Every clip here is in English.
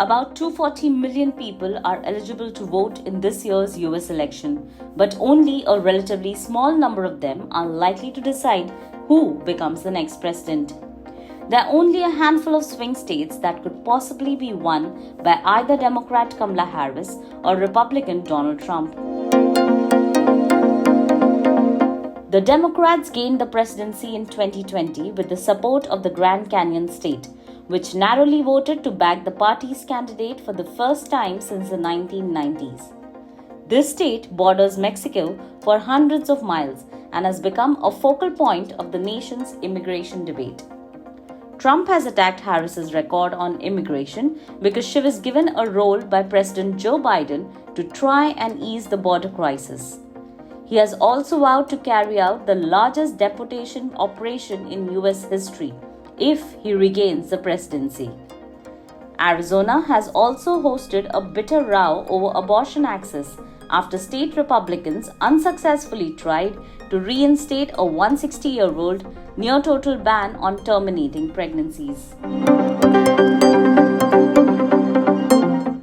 About 240 million people are eligible to vote in this year's US election, but only a relatively small number of them are likely to decide who becomes the next president. There are only a handful of swing states that could possibly be won by either Democrat Kamala Harris or Republican Donald Trump. The Democrats gained the presidency in 2020 with the support of the Grand Canyon state, which narrowly voted to back the party's candidate for the first time since the 1990s. This state borders Mexico for hundreds of miles and has become a focal point of the nation's immigration debate. Trump has attacked Harris's record on immigration because she was given a role by President Joe Biden to try and ease the border crisis. He has also vowed to carry out the largest deportation operation in US history if he regains the presidency. Arizona has also hosted a bitter row over abortion access after state Republicans unsuccessfully tried to reinstate a 160-year-old near-total ban on terminating pregnancies.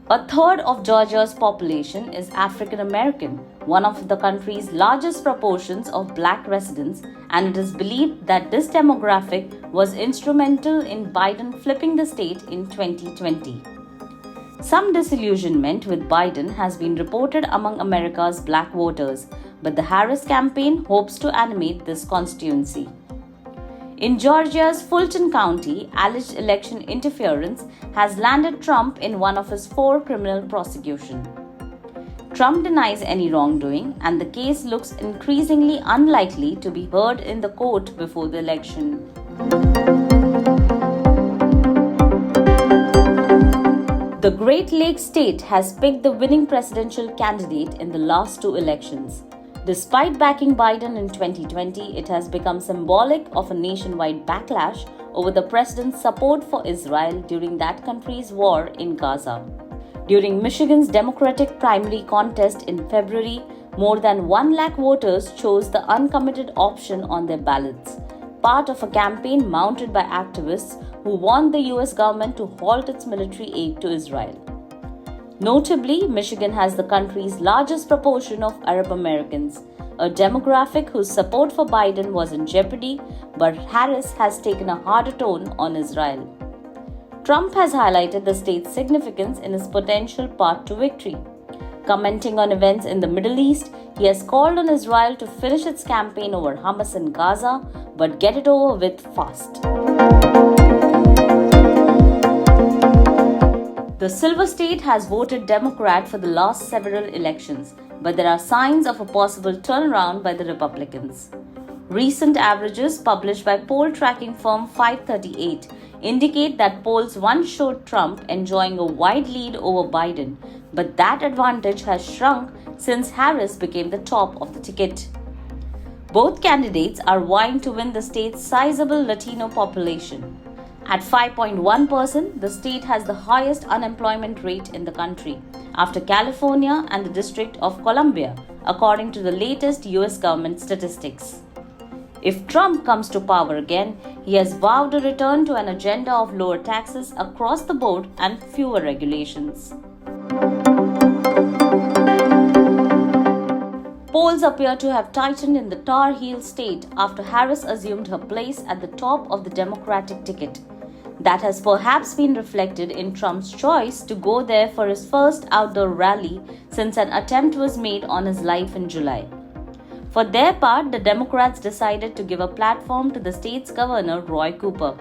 A third of Georgia's population is African American, one of the country's largest proportions of black residents, and it is believed that this demographic was instrumental in Biden flipping the state in 2020. Some disillusionment with Biden has been reported among America's black voters, but the Harris campaign hopes to animate this constituency. In Georgia's Fulton County, alleged election interference has landed Trump in one of his 4 criminal prosecutions. Trump denies any wrongdoing, and the case looks increasingly unlikely to be heard in the court before the election. The Great Lakes state has picked the winning presidential candidate in the last 2 elections. Despite backing Biden in 2020, it has become symbolic of a nationwide backlash over the president's support for Israel during that country's war in Gaza. During Michigan's Democratic primary contest in February, more than 1 lakh voters chose the uncommitted option on their ballots, part of a campaign mounted by activists who want the US government to halt its military aid to Israel. Notably, Michigan has the country's largest proportion of Arab Americans, a demographic whose support for Biden was in jeopardy, but Harris has taken a harder tone on Israel. Trump has highlighted the state's significance in his potential path to victory. Commenting on events in the Middle East, he has called on Israel to finish its campaign over Hamas in Gaza, but get it over with fast. The Silver State has voted Democrat for the last several elections, but there are signs of a possible turnaround by the Republicans. Recent averages published by poll tracking firm 538 indicate that polls once showed Trump enjoying a wide lead over Biden, but that advantage has shrunk since Harris became the top of the ticket. Both candidates are vying to win the state's sizable Latino population. At 5.1%, the state has the highest unemployment rate in the country, after California and the District of Columbia, according to the latest US government statistics. If Trump comes to power again, he has vowed a return to an agenda of lower taxes across the board and fewer regulations. Polls appear to have tightened in the Tar Heel state after Harris assumed her place at the top of the Democratic ticket. That has perhaps been reflected in Trump's choice to go there for his first outdoor rally since an attempt was made on his life in July. For their part, the Democrats decided to give a platform to the state's governor, Roy Cooper.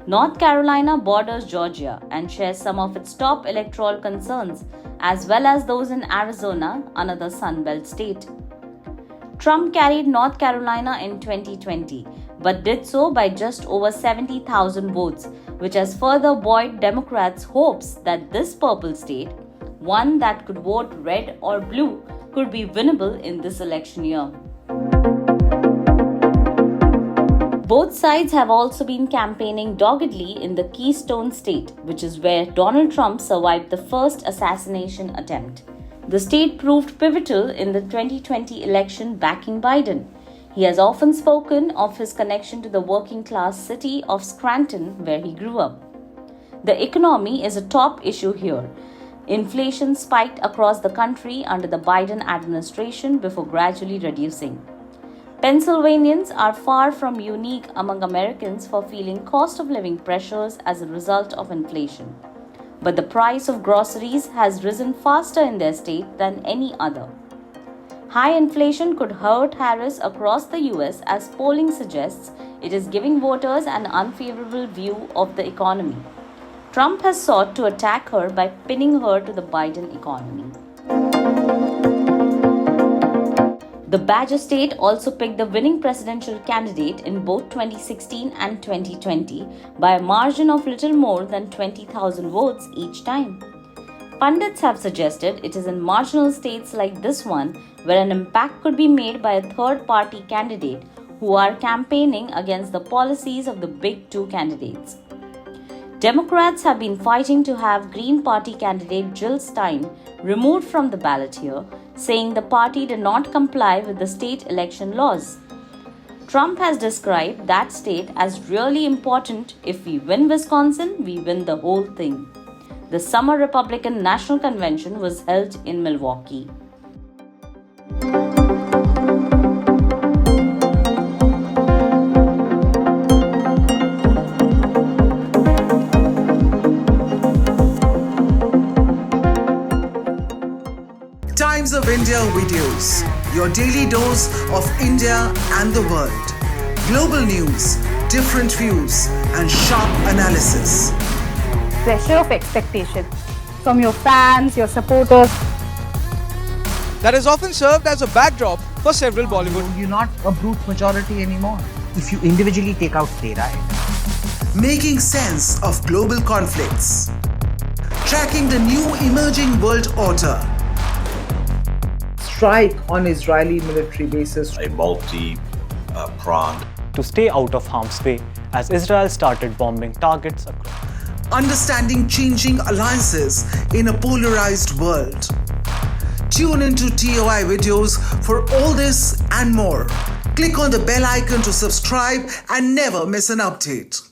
North Carolina borders Georgia and shares some of its top electoral concerns, as well as those in Arizona, another Sun Belt state. Trump carried North Carolina in 2020, but did so by just over 70,000 votes, which has further buoyed Democrats' hopes that this purple state, one that could vote red or blue, could be winnable in this election year. Both sides have also been campaigning doggedly in the Keystone State, which is where Donald Trump survived the first assassination attempt. The state proved pivotal in the 2020 election backing Biden. He has often spoken of his connection to the working-class city of Scranton, where he grew up. The economy is a top issue here. Inflation spiked across the country under the Biden administration before gradually reducing. Pennsylvanians are far from unique among Americans for feeling cost of living pressures as a result of inflation. But the price of groceries has risen faster in their state than any other. High inflation could hurt Harris across the US as polling suggests it is giving voters an unfavorable view of the economy. Trump has sought to attack her by pinning her to the Biden economy. The Badger state also picked the winning presidential candidate in both 2016 and 2020 by a margin of little more than 20,000 votes each time. Pundits have suggested it is in marginal states like this one where an impact could be made by a third-party candidate who are campaigning against the policies of the big two candidates. Democrats have been fighting to have Green Party candidate Jill Stein removed from the ballot here, saying the party did not comply with the state election laws. Trump has described that state as really important. If we win Wisconsin, we win the whole thing. The summer Republican National Convention was held in Milwaukee. Times of India videos, your daily dose of India and the world. Global news, different views, and sharp analysis. Pressure of expectation from your fans, your supporters. That is often served as a backdrop for several Bollywood. You're not a brute majority anymore. If you individually take out data. Making sense of global conflicts. Tracking the new emerging world order. Strike on Israeli military bases. A multi-pronged. To stay out of harm's way as Israel started bombing targets across. Understanding changing alliances in a polarized world. Tune into TOI videos for all this and more. Click on the bell icon to subscribe and never miss an update.